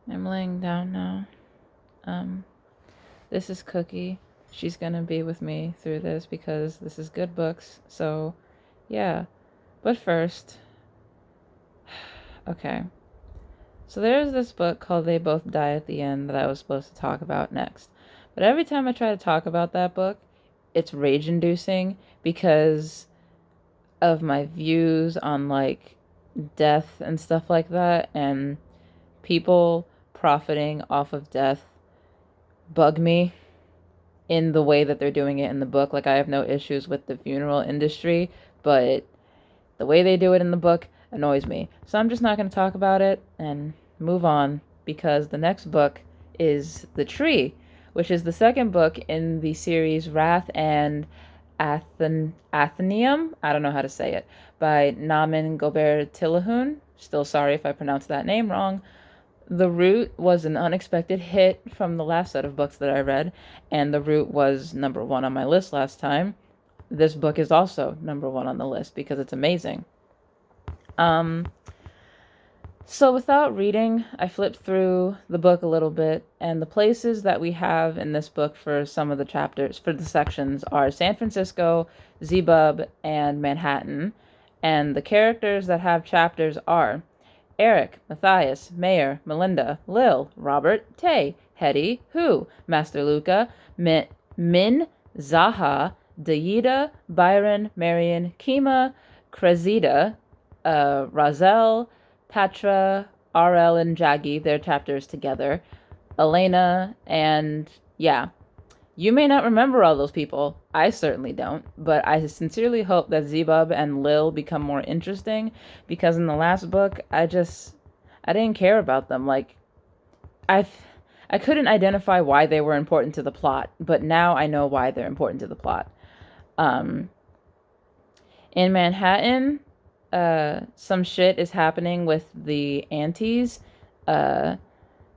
I'm laying down now. This is Cookie. She's gonna be with me through this because this is good books. So, yeah. But first, okay. So there's this book called They Both Die at the End that I was supposed to talk about next. But every time I try to talk about that book, it's rage inducing because of my views on like death and stuff like that, and people profiting off of death bug me in the way that they're doing it in the book. Like, I have no issues with the funeral industry, but the way they do it in the book annoys me. So I'm just not going to talk about it and move on, because the next book is The Tree, which is the second book in the series Wrath and Athenaeum. I don't know how to say it. By Namin Gobert Tillahun. Still sorry if I pronounced that name wrong. The Root was an unexpected hit from the last set of books that I read, and The Root was number one on my list last time. This book is also number one on the list because it's amazing. Um, so without reading, I flipped through the book a little bit, and the places that we have in this book for some of the chapters, for the sections, are San Francisco, Zebub, and Manhattan. And the characters that have chapters are Eric, Matthias, Mayor, Melinda, Lil, Robert, Tay, Hetty, Who, Master Luca, Min, Zaha, Dayida, Byron, Marion, Kima, Cressida, Razel, Patra, RL, and Jaggy, their chapters together, Elena, and yeah. You may not remember all those people. I certainly don't. But I sincerely hope that Zebub and Lil become more interesting, because in the last book, I didn't care about them. Like, I I couldn't identify why they were important to the plot, but now I know why they're important to the plot. Um, in Manhattan, some shit is happening with the Antes. Uh,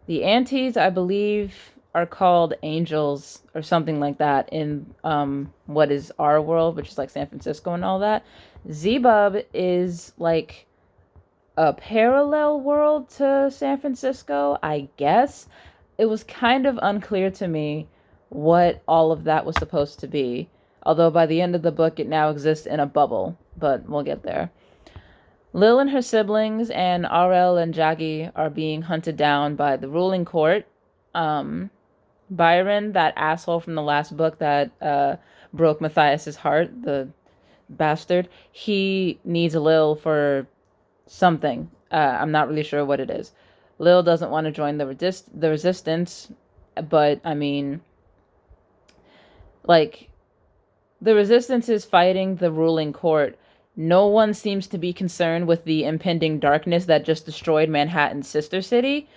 the Antes, I believe, are called angels or something like that in what is our world, which is like San Francisco and all that. Zebub is like a parallel world to San Francisco, I guess. It was kind of unclear to me what all of that was supposed to be. Although by the end of the book, it now exists in a bubble, but we'll get there. Lil and her siblings and RL and Jaggy are being hunted down by the ruling court. Um, Byron, that asshole from the last book that broke Matthias's heart, the bastard, he needs Lil for something. I'm not really sure what it is. Lil doesn't want to join the resistance, but I mean, like, the resistance is fighting the ruling court. No one seems to be concerned with the impending darkness that just destroyed Manhattan's sister city.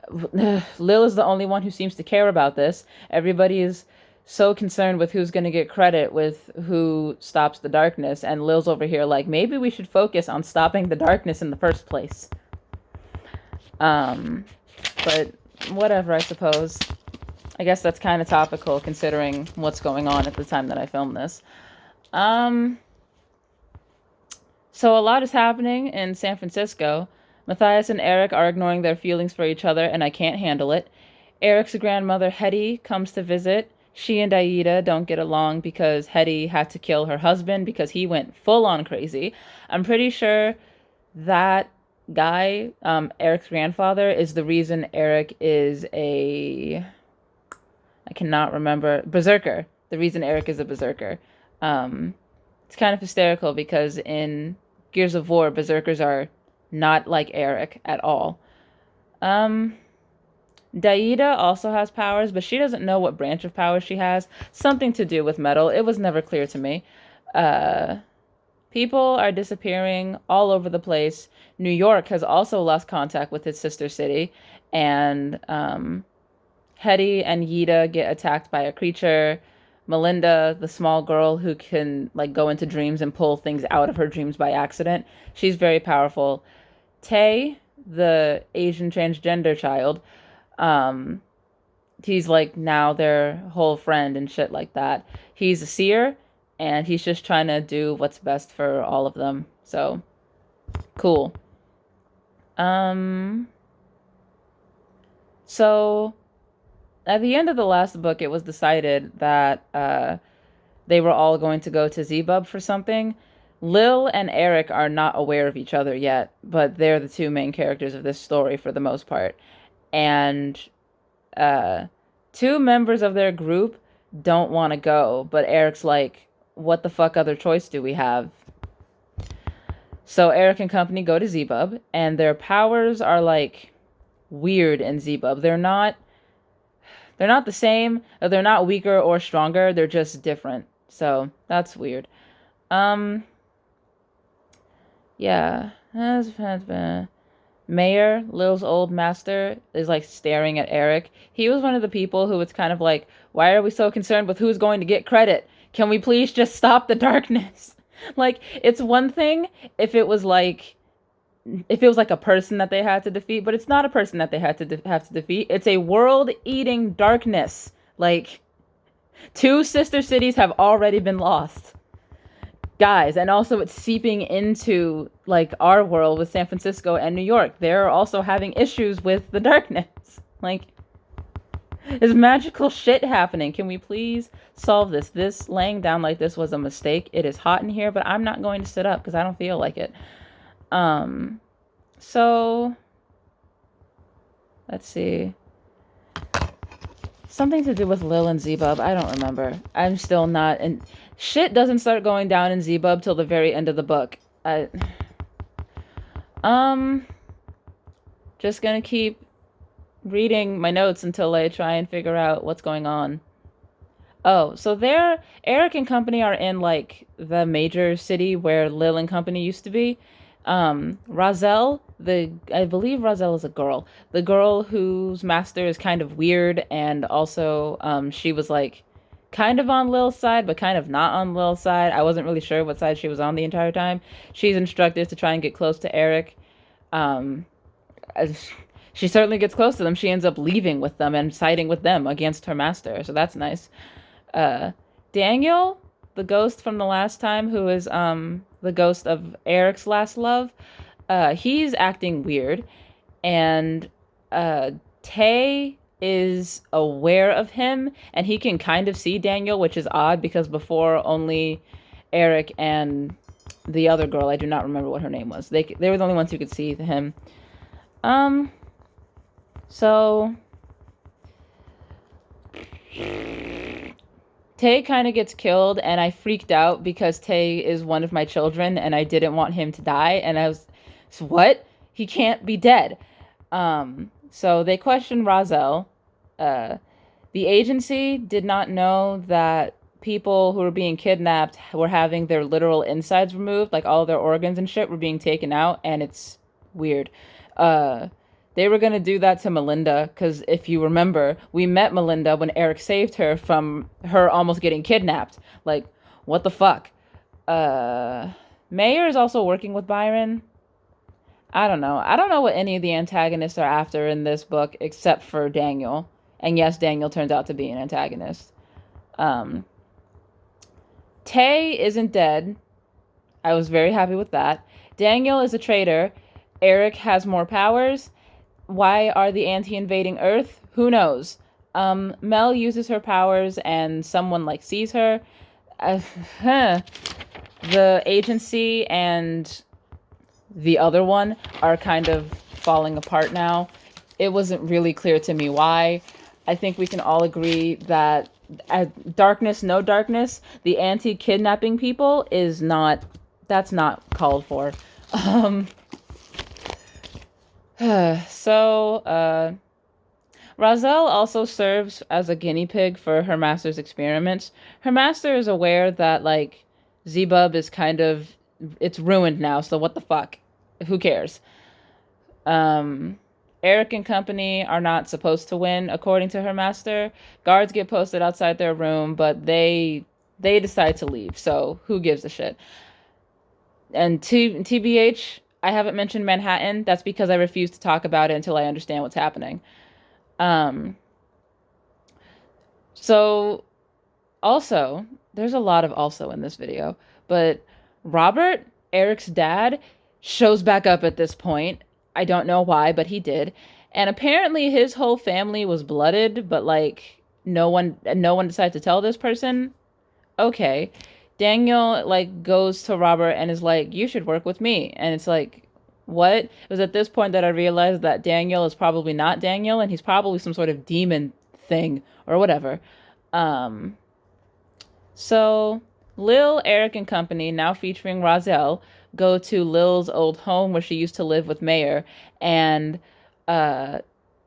Lil is the only one who seems to care about this. Everybody is so concerned with who's going to get credit with who stops the darkness, and Lil's over here like, maybe we should focus on stopping the darkness in the first place. But whatever, I suppose. I guess that's kind of topical considering what's going on at the time that I filmed this. Um, so a lot is happening in San Francisco. Matthias and Eric are ignoring their feelings for each other, and I can't handle it. Eric's grandmother, Hetty, comes to visit. She and Aida don't get along because Hetty had to kill her husband because he went full on crazy. I'm pretty sure that guy, Eric's grandfather, is the reason Eric is I cannot remember, berserker. The reason Eric is a berserker. Um, it's kind of hysterical because in Gears of War, berserkers are not like Eric at all. Um, Daida also has powers, but she doesn't know what branch of powers she has. Something to do with metal. It was never clear to me. Uh, People are disappearing all over the place. New York has also lost contact with its sister city, and Hetty and Yida get attacked by a creature. Melinda, the small girl who can like go into dreams and pull things out of her dreams by accident, she's very powerful. Tay, the Asian transgender child, um, he's like now their whole friend and shit like that. He's a seer, and he's just trying to do what's best for all of them. So cool. Um, So at the end of the last book, it was decided that they were all going to go to Zebub for something. Lil and Eric are not aware of each other yet, but they're the two main characters of this story for the most part. And uh, two members of their group don't want to go, but Eric's like, what the fuck other choice do we have? So Eric and company go to Zebub, and their powers are like weird in Zebub. They're not the same. They're not weaker or stronger. They're just different. So that's weird. Um, yeah. Mayor, Lil's old master, is like staring at Eric. He was one of the people who was kind of like, why are we so concerned with who's going to get credit? Can we please just stop the darkness? Like, it's one thing if it was like a person that they had to defeat, but it's not a person that they had to have to defeat. It's a world-eating darkness. Like, two sister cities have already been lost, guys, and also it's seeping into like our world with San Francisco and New York. They're also having issues with the darkness. Like, there's magical shit happening. Can we please solve this? This laying down like this was a mistake. It is hot in here, but I'm not going to sit up because I don't feel like it. So let's see. Something to do with Lil and Zebub. I don't remember. I'm still not. And shit doesn't start going down in Zebub till the very end of the book. Just gonna keep reading my notes until I try and figure out what's going on. Oh, so Eric and company are in like the major city where Lil and company used to be. Razel, I believe Razel is a girl. The girl whose master is kind of weird, and also she was like kind of on Lil's side, but kind of not on Lil's side. I wasn't really sure what side she was on the entire time. She's instructed to try and get close to Eric. Um, she certainly gets close to them. She ends up leaving with them and siding with them against her master, so that's nice. Uh, Daniel, the ghost from the last time, who is the ghost of Eric's last love, he's acting weird, and Tay is aware of him, and he can kind of see Daniel, which is odd because before only Eric and the other girl, I do not remember what her name was. They were the only ones who could see him. So Tay kind of gets killed, and I freaked out because Tay is one of my children, and I didn't want him to die. And I was, so what? He can't be dead. So they questioned Razel. The agency did not know that people who were being kidnapped were having their literal insides removed, like all their organs and shit were being taken out, and it's weird. They were going to do that to Melinda because if you remember, we met Melinda when Eric saved her from her almost getting kidnapped. Like, what the fuck? Mayor is also working with Byron. I don't know. I don't know what any of the antagonists are after in this book except for Daniel. And yes, Daniel turns out to be an antagonist. Tay isn't dead. I was very happy with that. Daniel is a traitor. Eric has more powers. Why are the anti invading Earth? Who knows? Mel uses her powers and someone like sees her. The agency and the other one are kind of falling apart now. It wasn't really clear to me why. I think we can all agree that darkness, no darkness, the anti-kidnapping people that's not called for. So, Razel also serves as a guinea pig for her master's experiments. Her master is aware that, like, Zebub is it's ruined now, so what the fuck? Who cares? Eric and company are not supposed to win, according to her master. Guards get posted outside their room, but they decide to leave, so who gives a shit? And TBH, I haven't mentioned Manhattan. That's because I refuse to talk about it until I understand what's happening. So also, there's a lot of also in this video, but Robert, Eric's dad, shows back up at this point. I don't know why, but he did. And apparently his whole family was blooded, but like no one decided to tell this person. Okay. Daniel like goes to Robert and is like, "You should work with me." And it's like, what? It was at this point that I realized that Daniel is probably not Daniel and he's probably some sort of demon thing or whatever. Um so Lil, Eric, and company, now featuring Razel, go to Lil's old home where she used to live with Mayor, and uh,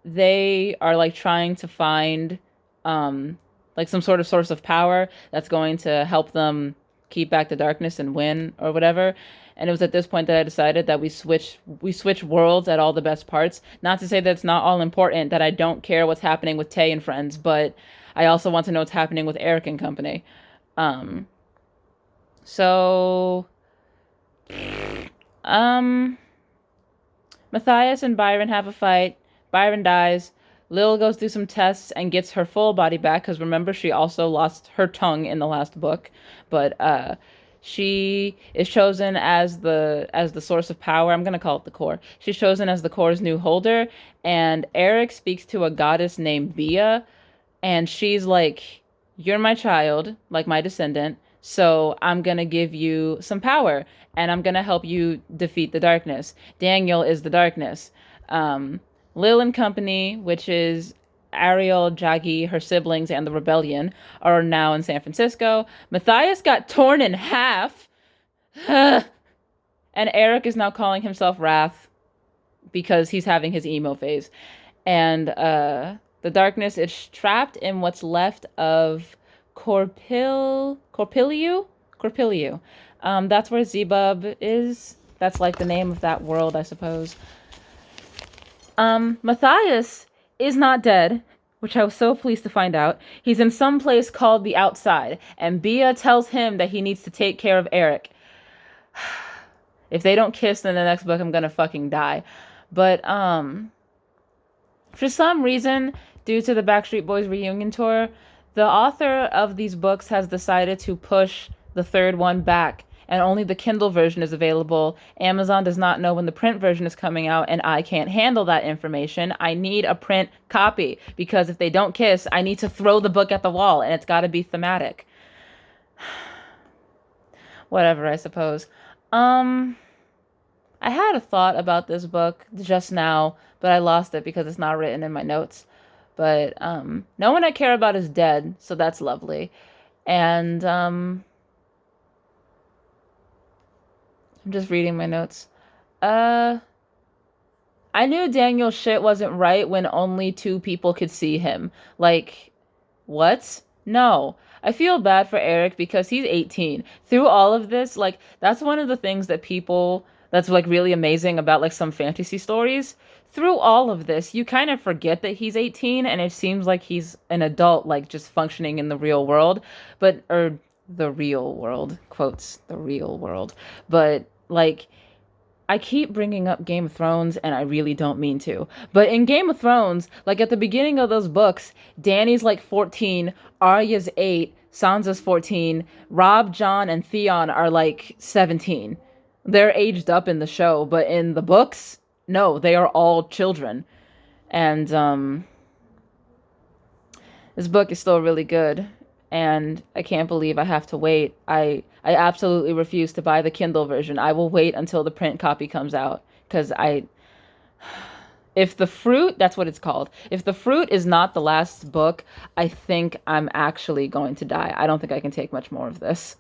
they are like trying to find um, like some sort of source of power that's going to help them keep back the darkness and win or whatever. And it was at this point that I decided that we switch worlds at all the best parts. Not to say that it's not all important, that I don't care what's happening with Tay and friends, but I also want to know what's happening with Eric and company. Um, so, um, Matthias and Byron have a fight. Byron dies. Lil goes through some tests and gets her full body back because remember she also lost her tongue in the last book, but she is chosen as the source of power. I'm gonna call it the core. She's chosen as the core's new holder, and Eric speaks to a goddess named Bia, and she's like, "You're my child, like my descendant, so I'm gonna give you some power, and I'm gonna help you defeat the darkness. Daniel is the darkness." Um, Lil and company, which is Ariel, Jaggy, her siblings, and the rebellion, are now in San Francisco. Matthias got torn in half. And Eric is now calling himself Wrath because he's having his emo phase. And the darkness is trapped in what's left of Corpiliu. That's where Zebub is. That's like the name of that world, I suppose. Matthias is not dead, which I was so pleased to find out. He's in some place called the Outside, and Bia tells him that he needs to take care of Eric. If they don't kiss in the next book, I'm gonna fucking die. But for some reason, due to the Backstreet Boys reunion tour, the author of these books has decided to push the third one back, and only the Kindle version is available. Amazon does not know when the print version is coming out, and I can't handle that information. I need a print copy, because if they don't kiss, I need to throw the book at the wall, and it's got to be thematic. Whatever, I suppose. I had a thought about this book just now, but I lost it because it's not written in my notes. But no one I care about is dead, so that's lovely. And I'm just reading my notes. Uh, I knew Daniel's shit wasn't right when only two people could see him. Like, what? No. I feel bad for Eric because he's 18. Through all of this, like, that's one of the things that people, that's like really amazing about like some fantasy stories. Through all of this, you kind of forget that he's 18 and it seems like he's an adult, like just functioning in the real world, or the real world, quotes, the real world. But like, I keep bringing up Game of Thrones, and I really don't mean to. But in Game of Thrones, like at the beginning of those books, Dany's like 14, Arya's 8, Sansa's 14, Robb, Jon, and Theon are like 17. They're aged up in the show, but in the books, no, they are all children. And this book is still really good, and I can't believe I have to wait. I absolutely refuse to buy the Kindle version. I will wait until the print copy comes out because if the fruit, that's what it's called. If the fruit is not the last book, I think I'm actually going to die. I don't think I can take much more of this.